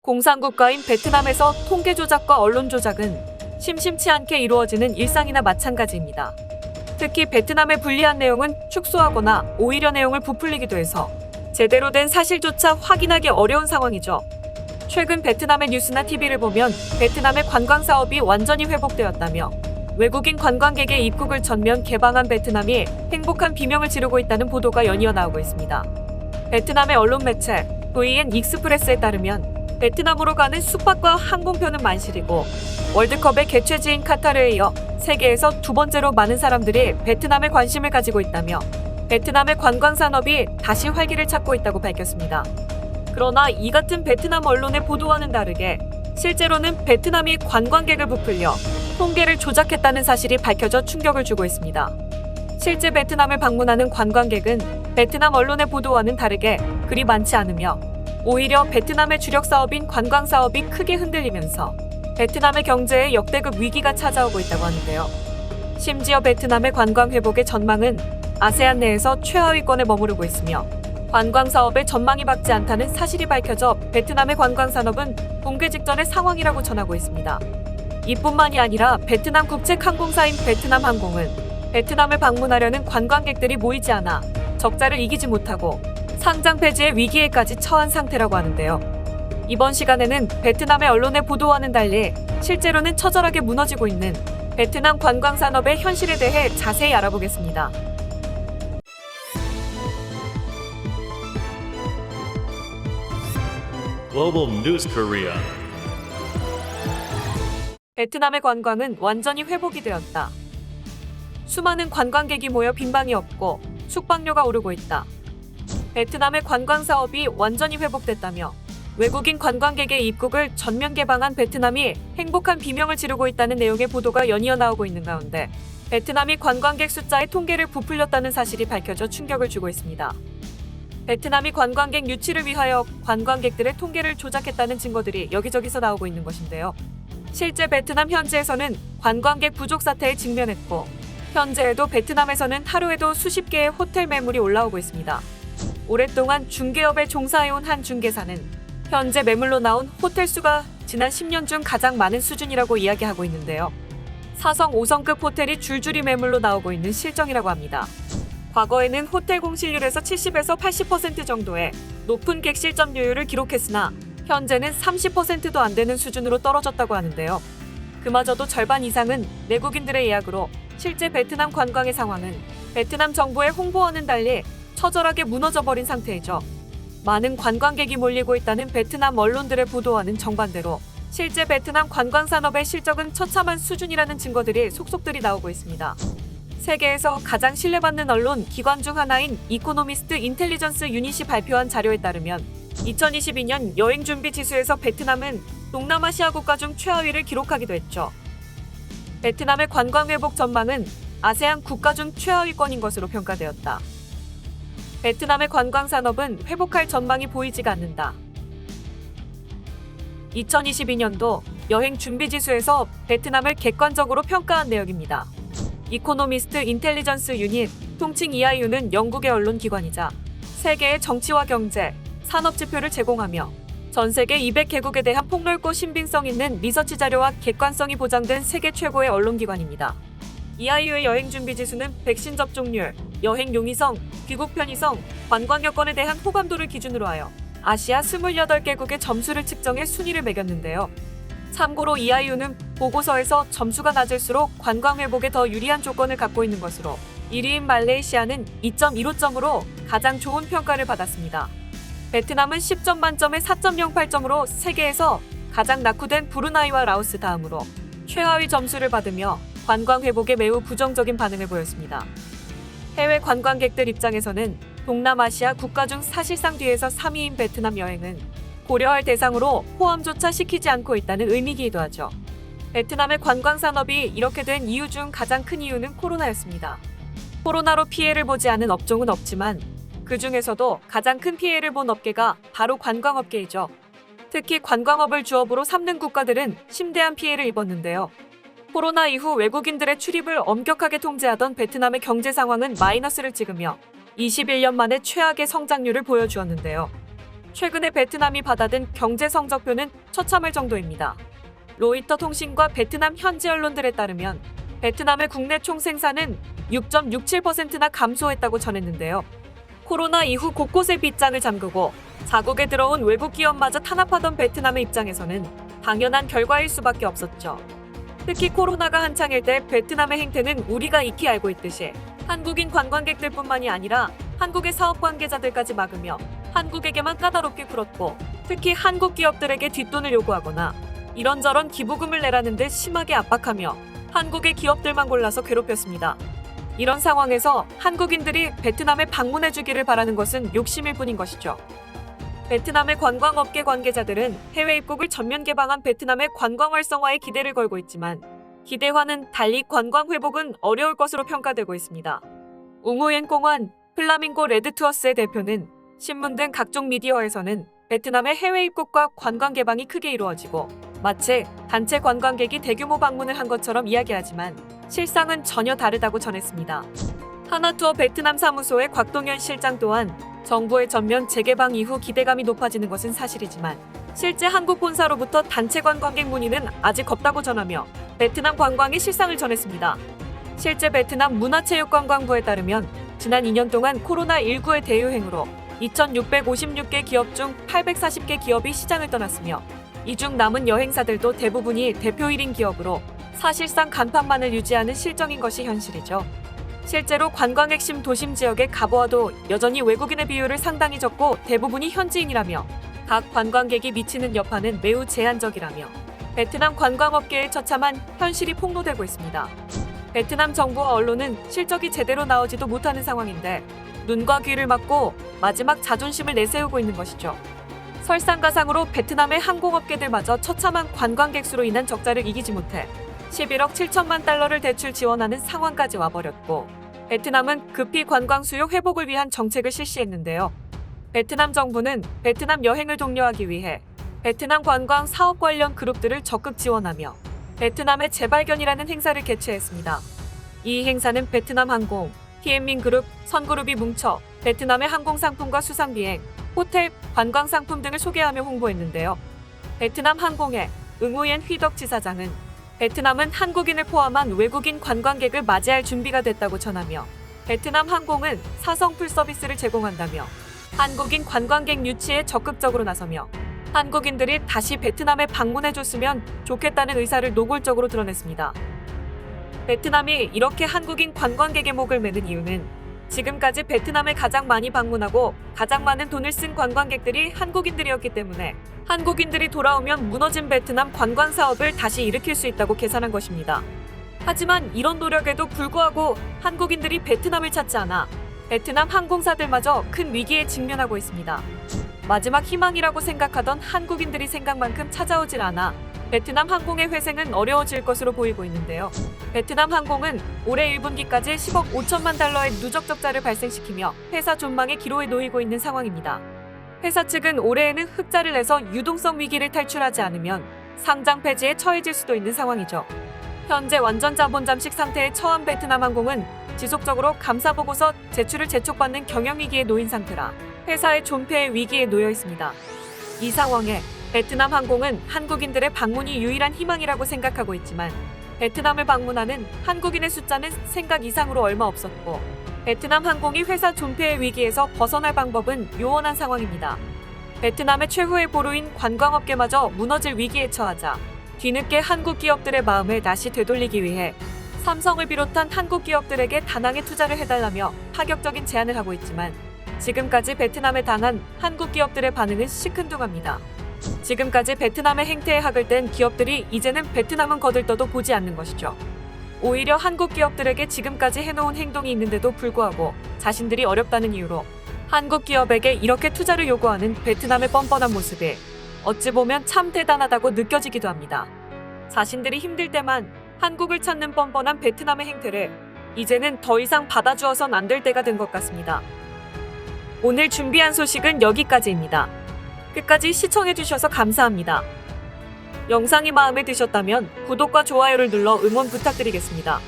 공산국가인 베트남에서 통계 조작과 언론 조작은 심심치 않게 이루어지는 일상이나 마찬가지입니다. 특히 베트남의 불리한 내용은 축소하거나 오히려 내용을 부풀리기도 해서 제대로 된 사실조차 확인하기 어려운 상황이죠. 최근 베트남의 뉴스나 TV를 보면 베트남의 관광 사업이 완전히 회복되었다며 외국인 관광객의 입국을 전면 개방한 베트남이 행복한 비명을 지르고 있다는 보도가 연이어 나오고 있습니다. 베트남의 언론 매체 VN 익스프레스에 따르면 베트남으로 가는 숙박과 항공표는 만실이고 월드컵의 개최지인 카타르에 이어 세계에서 두 번째로 많은 사람들이 베트남에 관심을 가지고 있다며 베트남의 관광 산업이 다시 활기를 찾고 있다고 밝혔습니다. 그러나 이 같은 베트남 언론의 보도와는 다르게 실제로는 베트남이 관광객을 부풀려 통계를 조작했다는 사실이 밝혀져 충격을 주고 있습니다. 실제 베트남을 방문하는 관광객은 베트남 언론의 보도와는 다르게 그리 많지 않으며 오히려 베트남의 주력 사업인 관광 사업이 크게 흔들리면서 베트남의 경제에 역대급 위기가 찾아오고 있다고 하는데요. 심지어 베트남의 관광 회복의 전망은 아세안 내에서 최하위권에 머무르고 있으며 관광 사업의 전망이 밝지 않다는 사실이 밝혀져 베트남의 관광 산업은 붕괴 직전의 상황이라고 전하고 있습니다. 이뿐만이 아니라 베트남 국책 항공사인 베트남 항공은 베트남을 방문하려는 관광객들이 모이지 않아 적자를 이기지 못하고 상장 폐지의 위기에까지 처한 상태라고 하는데요. 이번 시간에는 베트남의 언론의 보도와는 달리 실제로는 처절하게 무너지고 있는 베트남 관광 산업의 현실에 대해 자세히 알아보겠습니다. Global News Korea. 베트남의 관광은 완전히 회복이 되었다. 수많은 관광객이 모여 빈방이 없고 숙박료가 오르고 있다. 베트남의 관광 사업이 완전히 회복됐다며 외국인 관광객의 입국을 전면 개방한 베트남이 행복한 비명을 지르고 있다는 내용의 보도가 연이어 나오고 있는 가운데 베트남이 관광객 숫자의 통계를 부풀렸다는 사실이 밝혀져 충격을 주고 있습니다. 베트남이 관광객 유치를 위하여 관광객들의 통계를 조작했다는 증거들이 여기저기서 나오고 있는 것인데요. 실제 베트남 현지에서는 관광객 부족 사태에 직면했고 현재에도 베트남에서는 하루에도 수십 개의 호텔 매물이 올라오고 있습니다. 오랫동안 중개업에 종사해온 한 중개사는 현재 매물로 나온 호텔 수가 지난 10년 중 가장 많은 수준이라고 이야기하고 있는데요. 4성, 5성급 호텔이 줄줄이 매물로 나오고 있는 실정이라고 합니다. 과거에는 호텔 공실률에서 70에서 80% 정도의 높은 객실 점유율을 기록했으나 현재는 30%도 안 되는 수준으로 떨어졌다고 하는데요. 그마저도 절반 이상은 내국인들의 예약으로 실제 베트남 관광의 상황은 베트남 정부의 홍보와는 달리 처절하게 무너져버린 상태이죠. 많은 관광객이 몰리고 있다는 베트남 언론들의 보도와는 정반대로 실제 베트남 관광 산업의 실적은 처참한 수준이라는 증거들이 속속들이 나오고 있습니다. 세계에서 가장 신뢰받는 언론 기관 중 하나인 이코노미스트 인텔리전스 유닛이 발표한 자료에 따르면 2022년 여행 준비 지수에서 베트남은 동남아시아 국가 중 최하위를 기록하기도 했죠. 베트남의 관광 회복 전망은 아세안 국가 중 최하위권인 것으로 평가되었다. 베트남의 관광 산업은 회복할 전망이 보이지가 않는다. 2022년도 여행 준비 지수에서 베트남을 객관적으로 평가한 내역입니다. 이코노미스트 인텔리전스 유닛, 통칭 EIU는 영국의 언론 기관이자 세계의 정치와 경제, 산업 지표를 제공하며 전 세계 200개국에 대한 폭넓고 신빙성 있는 리서치 자료와 객관성이 보장된 세계 최고의 언론 기관입니다. EIU의 여행 준비 지수는 백신 접종률, 여행 용이성, 귀국 편의성, 관광 여건에 대한 호감도를 기준으로 하여 아시아 28개국의 점수를 측정해 순위를 매겼는데요. 참고로 EIU는 보고서에서 점수가 낮을수록 관광 회복에 더 유리한 조건을 갖고 있는 것으로 1위인 말레이시아는 2.15점으로 가장 좋은 평가를 받았습니다. 베트남은 10점 만점에 4.08점으로 세계에서 가장 낙후된 브루나이와 라오스 다음으로 최하위 점수를 받으며 관광 회복에 매우 부정적인 반응을 보였습니다. 해외 관광객들 입장에서는 동남아시아 국가 중 사실상 뒤에서 3위인 베트남 여행은 고려할 대상으로 포함조차 시키지 않고 있다는 의미이기도 하죠. 베트남의 관광 산업이 이렇게 된 이유 중 가장 큰 이유는 코로나였습니다. 코로나로 피해를 보지 않은 업종은 없지만 그 중에서도 가장 큰 피해를 본 업계가 바로 관광업계이죠. 특히 관광업을 주업으로 삼는 국가들은 심대한 피해를 입었는데요. 코로나 이후 외국인들의 출입을 엄격하게 통제하던 베트남의 경제 상황은 마이너스를 찍으며 21년 만에 최악의 성장률을 보여주었는데요. 최근에 베트남이 받아든 경제 성적표는 처참할 정도입니다. 로이터 통신과 베트남 현지 언론들에 따르면 베트남의 국내 총생산은 6.67%나 감소했다고 전했는데요. 코로나 이후 곳곳에 빗장을 잠그고 자국에 들어온 외국 기업마저 탄압하던 베트남의 입장에서는 당연한 결과일 수밖에 없었죠. 특히 코로나가 한창일 때 베트남의 행태는 우리가 익히 알고 있듯이 한국인 관광객들뿐만이 아니라 한국의 사업 관계자들까지 막으며 한국에게만 까다롭게 굴었고, 특히 한국 기업들에게 뒷돈을 요구하거나 이런저런 기부금을 내라는 듯 심하게 압박하며 한국의 기업들만 골라서 괴롭혔습니다. 이런 상황에서 한국인들이 베트남에 방문해주기를 바라는 것은 욕심일 뿐인 것이죠. 베트남의 관광업계 관계자들은 해외 입국을 전면 개방한 베트남의 관광 활성화에 기대를 걸고 있지만 기대와는 달리 관광 회복은 어려울 것으로 평가되고 있습니다. 웅우옌 공원 플라밍고 레드투어스의 대표는 신문 등 각종 미디어에서는 베트남의 해외 입국과 관광 개방이 크게 이루어지고 마치 단체 관광객이 대규모 방문을 한 것처럼 이야기하지만 실상은 전혀 다르다고 전했습니다. 하나투어 베트남 사무소의 곽동현 실장 또한 정부의 전면 재개방 이후 기대감이 높아지는 것은 사실이지만 실제 한국 본사로부터 단체 관광객 문의는 아직 없다고 전하며 베트남 관광의 실상을 전했습니다. 실제 베트남 문화체육관광부에 따르면 지난 2년 동안 코로나19의 대유행으로 2,656개 기업 중 840개 기업이 시장을 떠났으며 이 중 남은 여행사들도 대부분이 대표 1인 기업으로 사실상 간판만을 유지하는 실정인 것이 현실이죠. 실제로 관광 핵심 도심 지역의 가보아도 여전히 외국인의 비율을 상당히 적고 대부분이 현지인이라며 각 관광객이 미치는 여파는 매우 제한적이라며 베트남 관광업계의 처참한 현실이 폭로되고 있습니다. 베트남 정부와 언론은 실적이 제대로 나오지도 못하는 상황인데 눈과 귀를 막고 마지막 자존심을 내세우고 있는 것이죠. 설상가상으로 베트남의 항공업계들마저 처참한 관광객 수로 인한 적자를 이기지 못해 11억 7천만 달러를 대출 지원하는 상황까지 와버렸고, 베트남은 급히 관광 수요 회복을 위한 정책을 실시했는데요. 베트남 정부는 베트남 여행을 독려하기 위해 베트남 관광 사업 관련 그룹들을 적극 지원하며 베트남의 재발견이라는 행사를 개최했습니다. 이 행사는 베트남 항공, 티엠민그룹, 선그룹이 뭉쳐 베트남의 항공상품과 수상비행, 호텔, 관광상품 등을 소개하며 홍보했는데요. 베트남 항공의 응우옌 휘덕 지사장은 베트남은 한국인을 포함한 외국인 관광객을 맞이할 준비가 됐다고 전하며 베트남 항공은 사성풀 서비스를 제공한다며 한국인 관광객 유치에 적극적으로 나서며 한국인들이 다시 베트남에 방문해줬으면 좋겠다는 의사를 노골적으로 드러냈습니다. 베트남이 이렇게 한국인 관광객의 목을 매는 이유는 지금까지 베트남에 가장 많이 방문하고 가장 많은 돈을 쓴 관광객들이 한국인들이었기 때문에 한국인들이 돌아오면 무너진 베트남 관광 사업을 다시 일으킬 수 있다고 계산한 것입니다. 하지만 이런 노력에도 불구하고 한국인들이 베트남을 찾지 않아 베트남 항공사들마저 큰 위기에 직면하고 있습니다. 마지막 희망이라고 생각하던 한국인들이 생각만큼 찾아오질 않아 베트남 항공의 회생은 어려워질 것으로 보이고 있는데요. 베트남 항공은 올해 1분기까지 10억 5천만 달러의 누적 적자를 발생시키며 회사 존망의 기로에 놓이고 있는 상황입니다. 회사 측은 올해에는 흑자를 내서 유동성 위기를 탈출하지 않으면 상장 폐지에 처해질 수도 있는 상황이죠. 현재 완전 자본 잠식 상태에 처한 베트남 항공은 지속적으로 감사 보고서 제출을 재촉받는 경영 위기에 놓인 상태라 회사의 존폐의 위기에 놓여 있습니다. 이 상황에 베트남 항공은 한국인들의 방문이 유일한 희망이라고 생각하고 있지만 베트남을 방문하는 한국인의 숫자는 생각 이상으로 얼마 없었고 베트남 항공이 회사 존폐의 위기에서 벗어날 방법은 요원한 상황입니다. 베트남의 최후의 보루인 관광업계마저 무너질 위기에 처하자 뒤늦게 한국 기업들의 마음을 다시 되돌리기 위해 삼성을 비롯한 한국 기업들에게 다낭에 투자를 해달라며 파격적인 제안을 하고 있지만 지금까지 베트남에 당한 한국 기업들의 반응은 시큰둥합니다. 지금까지 베트남의 행태에 학을 뗀 기업들이 이제는 베트남은 거들떠도 보지 않는 것이죠. 오히려 한국 기업들에게 지금까지 해놓은 행동이 있는데도 불구하고 자신들이 어렵다는 이유로 한국 기업에게 이렇게 투자를 요구하는 베트남의 뻔뻔한 모습이 어찌 보면 참 대단하다고 느껴지기도 합니다. 자신들이 힘들 때만 한국을 찾는 뻔뻔한 베트남의 행태를 이제는 더 이상 받아주어선 안 될 때가 된 것 같습니다. 오늘 준비한 소식은 여기까지입니다. 끝까지 시청해주셔서 감사합니다. 영상이 마음에 드셨다면 구독과 좋아요를 눌러 응원 부탁드리겠습니다.